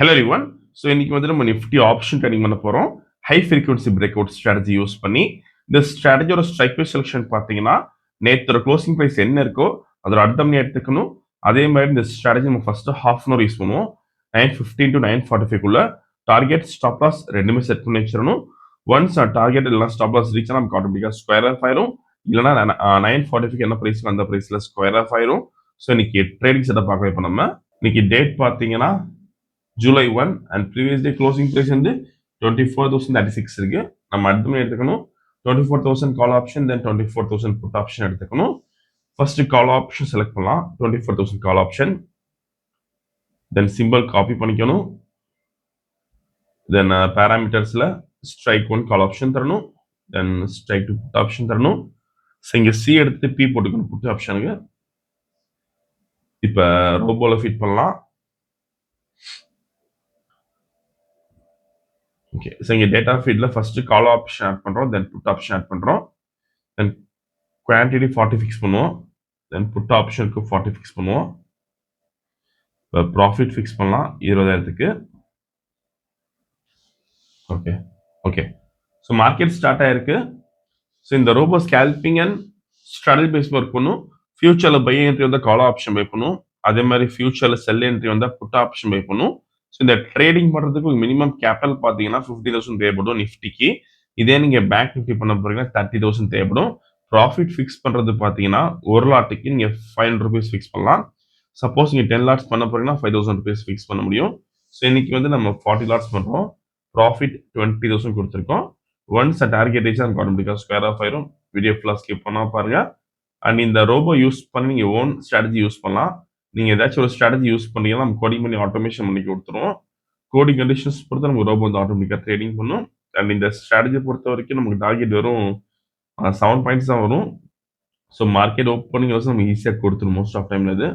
Hello everyone. So இன்னைக்கு வந்து நம்ம நிஃப்டி ஆப்ஷன் ட்ரேடிங் பண்ண போகிறோம். High frequency break out strategy use பண்ணி. இந்த ஸ்ட்ராட்டஜியோட ஸ்ட்ரைக் ப்ரைஸ் செலெக்ஷன் பார்த்தீங்கன்னா நேற்றோட க்ளோசிங் ப்ரைஸ் என்ன இருக்கோ அதோட அடுத்த மணி எடுத்துக்கணும். அதே மாதிரி இந்த ஸ்ட்ராட்டஜி நம்ம first half an hour use பண்ணுவோம். 9:15 to 9:45 டார்கெட் ஸ்டாப் லாஸ் ரெண்டுமே செட் பண்ணி வச்சிடணும். ஒன்ஸ் டார்கெட் இல்லைனா ஸ்டாப் லாஸ் ரீச் நமக்கு ஆட்டோமேட்டிக்காக ஸ்கொயர் ஆஃப் ஆயிரும். இல்லைனா 9:45 என்ன ப்ரைஸ் அந்த ப்ரைஸில் ஸ்கொயர் ஆஃப் ஆயிரும். ஸோ இன்னைக்கு ட்ரேடிங் செட்டப் பார்க்கலாம். இப்போ நம்ம இன்னைக்கு டேட் பார்த்தீங்கன்னா July 1 and previous day closing price வந்து 24,036 இருக்கு. நம்ம அடுத்த மணி எடுத்துக்கணும். 24,000 call option then 24,000 put option எடுத்துக்கணும். ஃபர்ஸ்ட் கால் ஆப்ஷன் செலக்ட் பண்ணலாம். 24,000 call option then simple copy பண்ணிக்கணும். தென் பேராமீட்டர்ஸ்ல ஸ்ட்ரைக் 1 கால் ஆப்ஷன் தரணும். தென் ஸ்ட்ரைக் 2 புட் ஆப்ஷன் தரணும். ஸோ இங்கே சி எடுத்துட்டு பி போட்டுக்கணும் புட் ஆப்ஷனுக்கு. இப்போ ரோபோல ஃபிட் பண்ணலாம். ஓகே, ஸோ இங்கே டேட்டா ஃபீல்டில் ஃபஸ்ட்டு கால் ஆப்ஷன் ஆட் பண்ணுறோம், தென் புட் ஆப்ஷன் ஆட் பண்ணுறோம், தென் குவான்டிட்டி 40 ஃபிக்ஸ் பண்ணுவோம், தென் புட் ஆப்ஷனுக்கு 40 ஃபிக்ஸ் பண்ணுவோம். இப்போ ப்ராஃபிட் ஃபிக்ஸ் பண்ணலாம் 20,000க்கு. Okay okay so market start ஆயிருக்கு. ஸோ இந்த robo scalping and strategy base work பண்ணும். ஃபியூச்சரில் பை என்ட்ரி வந்தால் கால் ஆப்ஷன் பை பண்ணும். அதே மாதிரி ஃபியூச்சரில் செல் என்ட்ரி வந்தால் புட் ஆப்ஷன் பை பண்ணும். ஸோ இந்த ட்ரேடிங் பண்ணுறதுக்கு மினிமம் கேபிட்டல் பார்த்தீங்கன்னா 50,000 தேவைப்படும் நிஃப்டிக்கு. இதே நீங்கள் பேங்க் நிஃப்டி பண்ண போறீங்கன்னா 30,000 தேவைப்படும். ப்ராஃபிட் ஃபிக்ஸ் பண்ணுறது பார்த்தீங்கன்னா ஒரு லாட்டுக்கு நீங்கள் 500 rupees ஃபிக்ஸ் பண்ணலாம். சப்போஸ் நீங்கள் 10 லாட்ஸ் பண்ண போறீங்கன்னா 5,000 rupees ஃபிக்ஸ் பண்ண முடியும். ஸோ இன்னைக்கு வந்து நம்ம 40 லாட்ஸ் பண்ணுறோம். ப்ராஃபிட் 20,000 கொடுத்துருக்கோம். ஒன்ஸ் டார்கெட் ரீச் நமக்கு ஆட்டோமேட்டிக்காக ஸ்கொயர் ஆஃப் ஆயிரும். வீடியோ ஃபுல்லாக ஸ்கிப் பண்ணால் பாருங்க. அண்ட் இந்த ரோபோ யூஸ் பண்ணி நீங்கள் ஓன் ஸ்ட்ராட்டஜி யூஸ் பண்ணலாம். நீங்கள் ஏதாச்சும் ஒரு ஸ்ட்ராட்டஜி யூஸ் பண்ணீங்கன்னா நம்ம கோடிங் பண்ணி ஆட்டோமேஷன் பண்ணி கொடுத்துருவோம். கோடிங் கண்டிஷன்ஸ் பொறுத்து நமக்கு ரோபோ வந்து ஆட்டோமேட்டிக்காக ட்ரேடிங் பண்ணும். அண்ட் இந்த ஸ்ட்ராட்டஜி பொறுத்த வரைக்கும் நமக்கு டார்கெட் வெறும் 7 பாயிண்ட்ஸ் தான் வரும். ஸோ மார்க்கெட் ஓப்பனிங் வந்து நம்ம ஈஸியாக கொடுத்துரும் மோஸ்ட் ஆஃப் டைம்ல இது.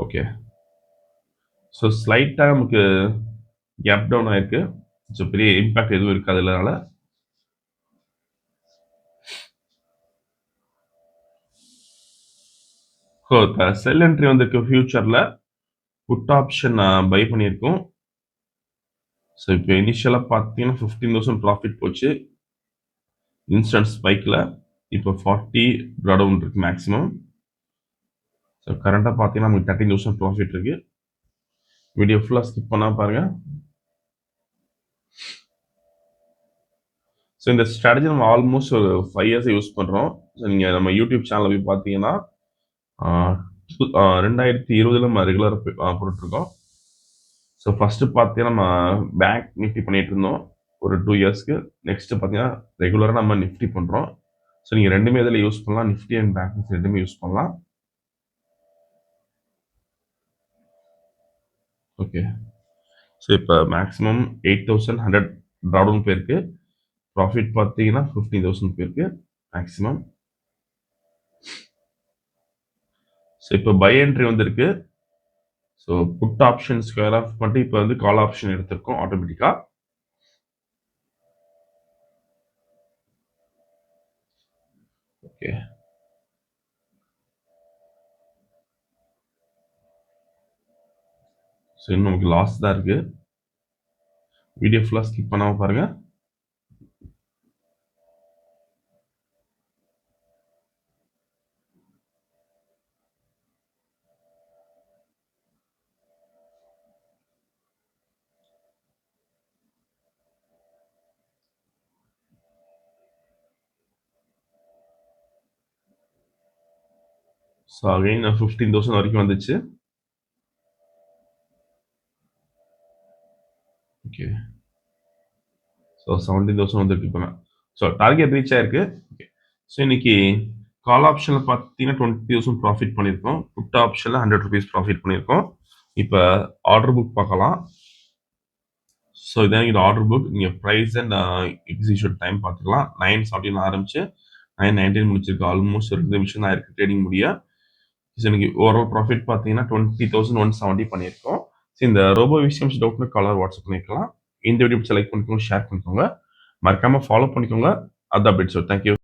ஓகே, ஸோ ஸ்லைட்டாக நமக்கு கேப் டவுன் ஆயிருக்கு. ஸோ பெரிய இம்பாக்ட் எதுவும் இருக்காது இல்லைனால. ஸோ இப்போ செல் என்ட்ரி வந்திருக்கு. ஃபியூச்சரில் புட் ஆப்ஷன் பை பண்ணியிருக்கோம். ஸோ இப்போ இனிஷியலாக பார்த்தீங்கன்னா 15,000 ப்ராஃபிட் போச்சு இன்ஸ்டன்ட் ஸ்பைக்கில். இப்போ 40 ட்ராடவுன் இருக்கு மேக்ஸிமம். ஸோ கரண்ட்டாக பார்த்தீங்கன்னா நமக்கு 13,000 ப்ராஃபிட் இருக்கு. வீடியோ ஃபுல்லாக ஸ்கிப் பண்ணால் பாருங்க. ஸோ இந்த ஸ்ட்ராட்டஜி நம்ம ஆல்மோஸ்ட் ஒரு 5 years யூஸ் பண்ணுறோம். ஸோ நீங்கள் நம்ம யூடியூப் சேனலில் போய் பார்த்தீங்கன்னா 2020 நம்ம ரெகுலராக போட்டுருக்கோம். ஸோ ஃபஸ்ட்டு பார்த்தீங்கன்னா நம்ம பேங்க் நிஃப்டி பண்ணிட்டு இருந்தோம் ஒரு 2 yearsக்கு. நெக்ஸ்ட் பார்த்தீங்கன்னா ரெகுலராக நம்ம நிஃப்டி பண்ணுறோம். ஸோ நீங்கள் ரெண்டுமே இதில் யூஸ் பண்ணலாம். நிஃப்டி அண்ட் பேங்க் நிஃப்டி ரெண்டுமே யூஸ் பண்ணலாம். ஓகே, ஸோ இப்போ மேக்ஸிமம் 8,100 ட்ராடவுன் போயிருக்கு. ப்ராஃபிட் பார்த்தீங்கன்னா 15,000 போயிருக்கு மேக்ஸிமம். ஸோ இப்போ பை என்ட்ரி வந்திருக்கு. So put option square off பண்ணிட்டு இப்போ வந்து கால் ஆப்ஷன் எடுத்திருக்கோம் ஆட்டோமேட்டிக்காக. ஓகே, ஸோ இன்னும் நமக்கு லாஸ் தான் இருக்கு. வீடியோ ஃபுல்லாக ஸ்கிப் பண்ணாமல் பாருங்க. ஸோ அகைன் 15,000 வரைக்கும் வந்துச்சு. ஓகே, ஸோ 17,000 வந்துருக்கு இப்போ. ஸோ டார்கெட் ரீச் ஆயிருக்கு. ஓகே, ஸோ இன்னைக்கு கால் ஆப்ஷனில் பார்த்தீங்கன்னா 20,000 ப்ராஃபிட் பண்ணியிருக்கோம். புட் ஆப்ஷனில் 100 rupees ப்ராஃபிட் பண்ணியிருக்கோம். இப்போ ஆர்டர் புக் பார்க்கலாம். ஸோ இதான் இது ஆர்டர் புக். நீங்கள் ப்ரைஸ் அண்ட் எக்ஸிக்யூஷன் டைம் பார்த்துக்கலாம். 9:17 ஆரம்பிச்சு 9:19 முடிச்சிருக்கு. ஆல்மோஸ்ட் 2 நிமிஷம் தான் இருக்குது ட்ரேடிங் முடிய. ஸோ இன்னைக்கு ஓவரால் ப்ராஃபிட் பார்த்தீங்கன்னா 20,170 பண்ணியிருக்கோம். ஸோ இந்த ரோபோ விஷயம்ஸ் டவுட்னு காலர் வாட்ஸ்அப் பண்ணிக்கலாம். இந்த வீடியோ செலக்ட் பண்ணிக்கோங்க, ஷேர் பண்ணிக்கோங்க, மறக்காமல் ஃபாலோ பண்ணிக்கோங்க. அது அப்டேட். So thank you.